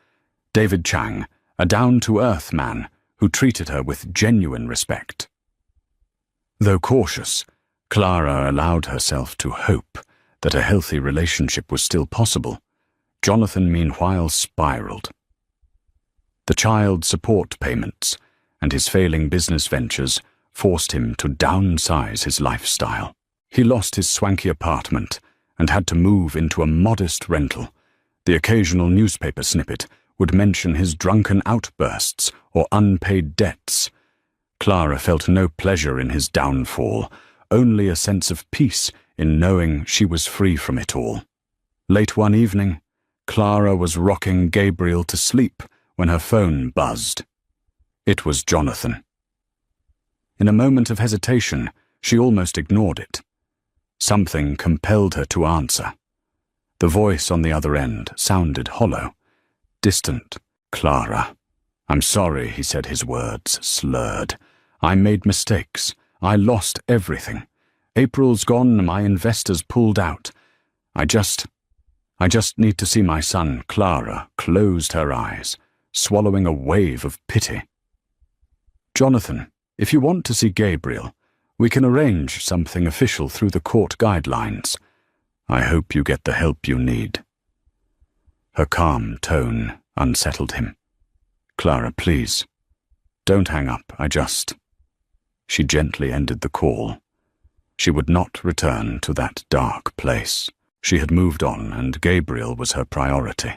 David Chang, a down-to-earth man who treated her with genuine respect. Though cautious, Clara allowed herself to hope that a healthy relationship was still possible. Jonathan, meanwhile, spiraled. The child support payments and his failing business ventures forced him to downsize his lifestyle. He lost his swanky apartment and had to move into a modest rental. The occasional newspaper snippet would mention his drunken outbursts or unpaid debts. Clara felt no pleasure in his downfall, only a sense of peace in knowing she was free from it all. Late one evening, Clara was rocking Gabriel to sleep when her phone buzzed. It was Jonathan. In a moment of hesitation, she almost ignored it. Something compelled her to answer. The voice on the other end sounded hollow, distant. "Clara, I'm sorry," he said, his words slurred. "I made mistakes. I lost everything. April's gone, my investors pulled out. I just need to see my son." Clara closed her eyes, swallowing a wave of pity. "Jonathan, if you want to see Gabriel, we can arrange something official through the court guidelines. I hope you get the help you need." Her calm tone unsettled him. "Clara, please, don't hang up. She gently ended the call. She would not return to that dark place. She had moved on, and Gabriel was her priority.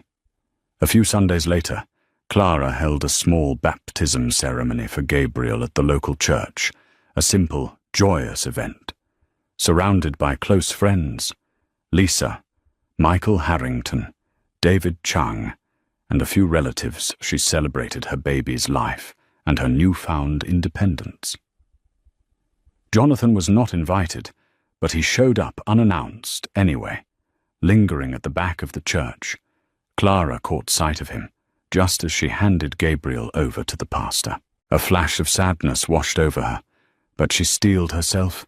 A few Sundays later, Clara held a small baptism ceremony for Gabriel at the local church, a simple, joyous event. Surrounded by close friends, Lisa, Michael Harrington, David Chang, and a few relatives, she celebrated her baby's life and her newfound independence. Jonathan was not invited, but he showed up unannounced anyway. Lingering at the back of the church, Clara caught sight of him just as she handed Gabriel over to the pastor. A flash of sadness washed over her, but she steeled herself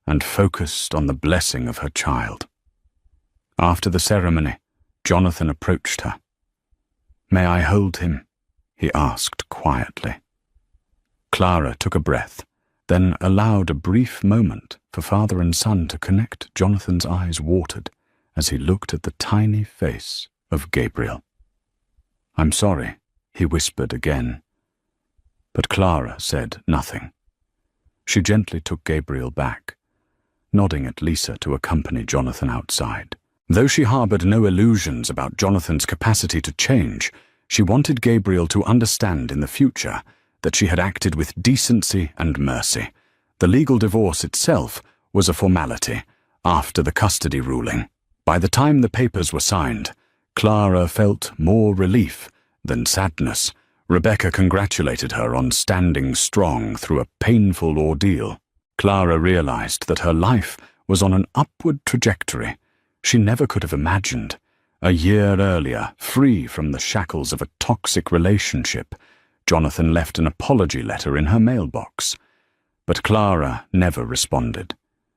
and focused on the blessing of her child. After the ceremony, Jonathan approached her. "May I hold him?" he asked quietly. Clara took a breath, then allowed a brief moment for father and son to connect. Jonathan's eyes watered as he looked at the tiny face of Gabriel. "I'm sorry," he whispered again. But Clara said nothing. She gently took Gabriel back, nodding at Lisa to accompany Jonathan outside. Though she harbored no illusions about Jonathan's capacity to change, she wanted Gabriel to understand in the future that she had acted with decency and mercy. The legal divorce itself was a formality after the custody ruling. By the time the papers were signed, Clara felt more relief than sadness. Rebecca congratulated her on standing strong through a painful ordeal. Clara realized that her life was on an upward trajectory she never could have imagined. A year earlier, free from the shackles of a toxic relationship, Jonathan left an apology letter in her mailbox. But Clara never responded.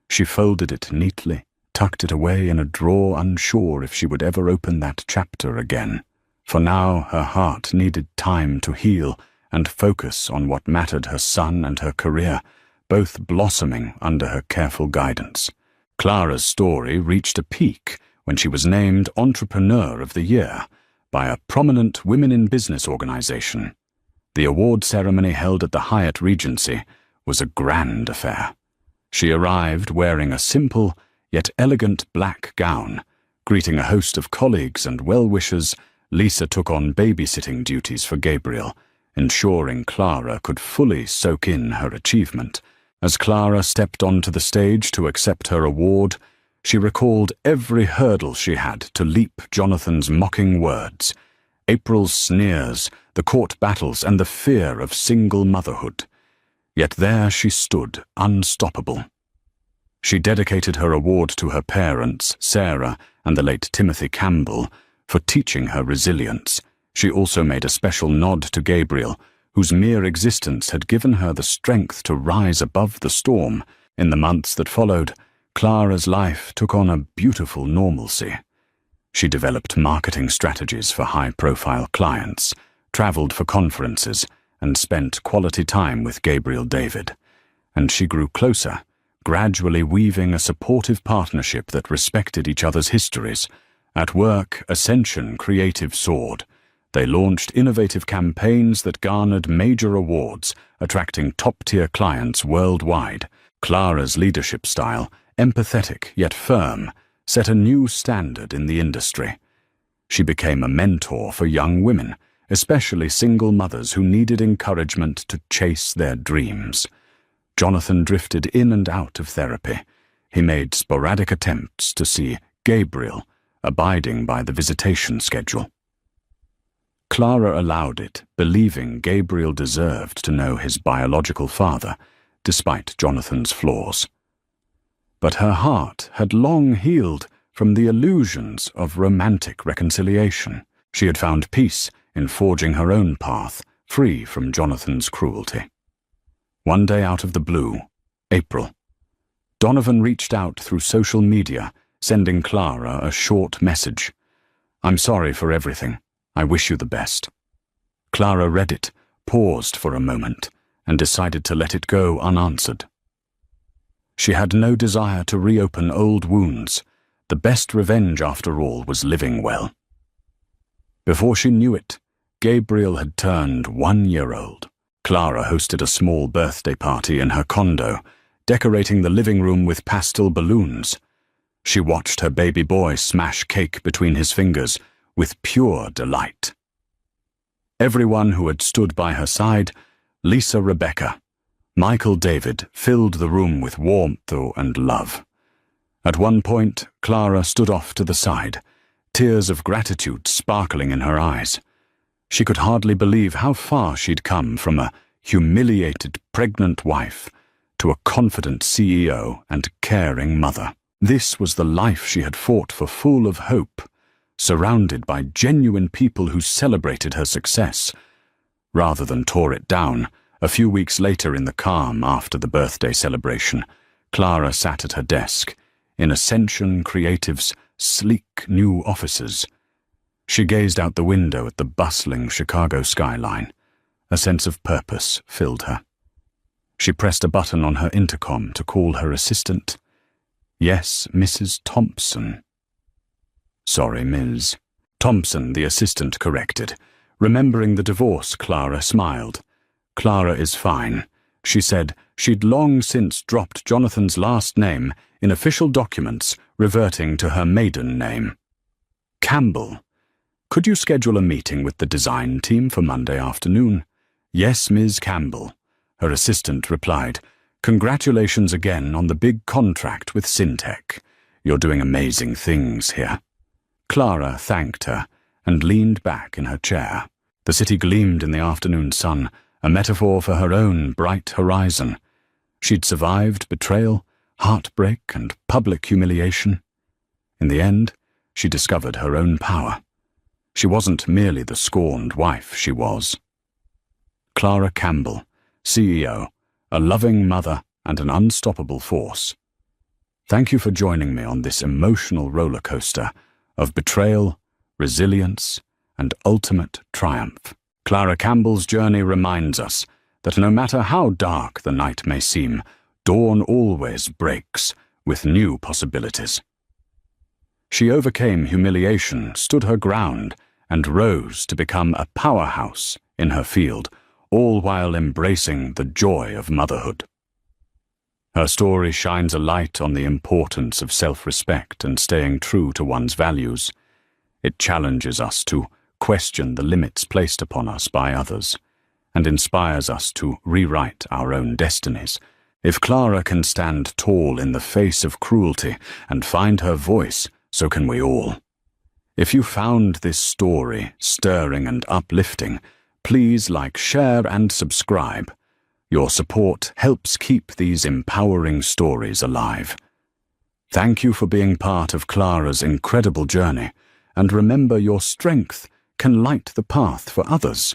She folded it neatly, tucked it away in a drawer, unsure if she would ever open that chapter again. For now, her heart needed time to heal and focus on what mattered: her son and her career, both blossoming under her careful guidance. Clara's story reached a peak when she was named Entrepreneur of the Year by a prominent women in business organization. The award ceremony held at the Hyatt Regency was a grand affair. She arrived wearing a simple yet elegant black gown. Greeting a host of colleagues and well-wishers, Lisa took on babysitting duties for Gabriel, ensuring Clara could fully soak in her achievement. As Clara stepped onto the stage to accept her award, she recalled every hurdle she had to leap: Jonathan's mocking words, April's sneers, the court battles, and the fear of single motherhood. Yet there she stood, unstoppable. She dedicated her award to her parents, Sarah and the late Timothy Campbell, for teaching her resilience. She also made a special nod to Gabriel, whose mere existence had given her the strength to rise above the storm. In the months that followed, Clara's life took on a beautiful normalcy. She developed marketing strategies for high-profile clients, traveled for conferences, and spent quality time with Gabriel David. And she grew closer, gradually weaving a supportive partnership that respected each other's histories. At work, ascension creative soared. They launched innovative campaigns that garnered major awards, attracting top-tier clients worldwide. Clara's leadership style, empathetic yet firm, set a new standard in the industry. She became a mentor for young women, especially single mothers who needed encouragement to chase their dreams. Jonathan drifted in and out of therapy. He made sporadic attempts to see Gabriel, abiding by the visitation schedule. Clara allowed it, believing Gabriel deserved to know his biological father, despite Jonathan's flaws. But her heart had long healed from the illusions of romantic reconciliation. She had found peace in forging her own path, free from Jonathan's cruelty. One day out of the blue, April, Donovan reached out through social media, sending Clara a short message. "I'm sorry for everything. I wish you the best." Clara read it, paused for a moment, and decided to let it go unanswered. She had no desire to reopen old wounds. The best revenge, after all, was living well. Before she knew it, Gabriel had turned 1 year old. Clara hosted a small birthday party in her condo, decorating the living room with pastel balloons. She watched her baby boy smash cake between his fingers with pure delight. Everyone who had stood by her side, Lisa, Rebecca, Michael, David, filled the room with warmth and love. At one point, Clara stood off to the side, tears of gratitude sparkling in her eyes. She could hardly believe how far she'd come from a humiliated pregnant wife to a confident CEO and caring mother. This was the life she had fought for, full of hope, surrounded by genuine people who celebrated her success, rather than tore it down. A few weeks later, in the calm after the birthday celebration, Clara sat at her desk in Ascension Creative's sleek new offices. She gazed out the window at the bustling Chicago skyline. A sense of purpose filled her. She pressed a button on her intercom to call her assistant. "Yes, Mrs. Thompson." "Sorry, Ms." Thompson, the assistant, corrected. Remembering the divorce, Clara smiled. "Clara is fine." She said she'd long since dropped Jonathan's last name in official documents, reverting to her maiden name. "Campbell. Could you schedule a meeting with the design team for Monday afternoon?" "Yes, Ms. Campbell," her assistant replied. "Congratulations again on the big contract with Syntec. You're doing amazing things here." Clara thanked her and leaned back in her chair. The city gleamed in the afternoon sun, a metaphor for her own bright horizon. She'd survived betrayal, heartbreak, and public humiliation. In the end, she discovered her own power. She wasn't merely the scorned wife she was. Clara Campbell, CEO, a loving mother and an unstoppable force. Thank you for joining me on this emotional roller coaster of betrayal, resilience, and ultimate triumph. Clara Campbell's journey reminds us that no matter how dark the night may seem, dawn always breaks with new possibilities. She overcame humiliation, stood her ground, and rose to become a powerhouse in her field, all while embracing the joy of motherhood. Her story shines a light on the importance of self-respect and staying true to one's values. It challenges us to question the limits placed upon us by others, and inspires us to rewrite our own destinies. If Clara can stand tall in the face of cruelty and find her voice, so can we all. If you found this story stirring and uplifting, please like, share, and subscribe. Your support helps keep these empowering stories alive. Thank you for being part of Clara's incredible journey, and remember, your strength can light the path for others.